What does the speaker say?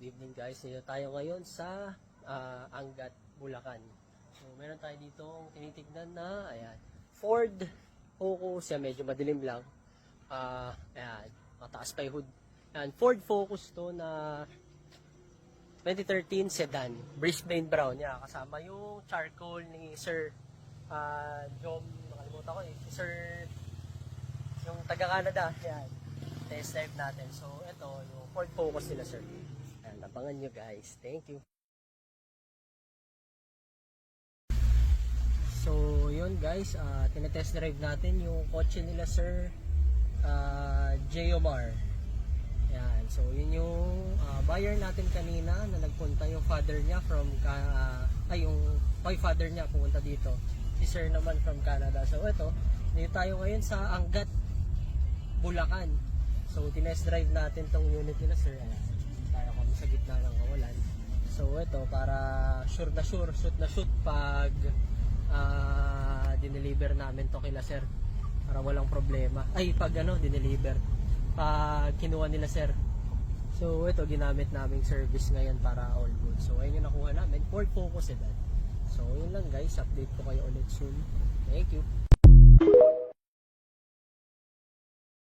Good evening guys. Dito tayo ngayon sa Angat, Bulacan. So meron tayo dito tinitignan na ayan, Ford Focus. Yan, medyo madilim lang. Ayan, mataas pa yung hood. Ayan, Ford Focus to na 2013 sedan, Brisbane brown. Yan, kasama yung charcoal ni Sir Jom, nakalimutan ko si Sir yung taga Canada. Yan, test drive natin. So ito yung Ford Focus nila Sir. Ayan, abangan nyo guys. Thank you. So, yun guys, tinetest drive natin yung kotse nila Sir Jomar. Ayan, so yun yung buyer natin kanina na nagpunta yung father niya from yung father niya pumunta dito. Si Sir naman from Canada. So ito, dito tayo ngayon sa Angat, Bulacan. So, tinest drive natin tong unit nila Sir. Ayan, tayo kami sa gitna ng kawalan. So ito, para sure na shoot pag dineliver namin to kila Sir, para walang problema. Ay, pag dineliver, pag kinuha nila Sir. So ito, ginamit naming service ngayon para all good. So ayun yung nakuha namin, Ford Focus sedan. So yun lang guys, update ko kayo ulit soon. Thank you.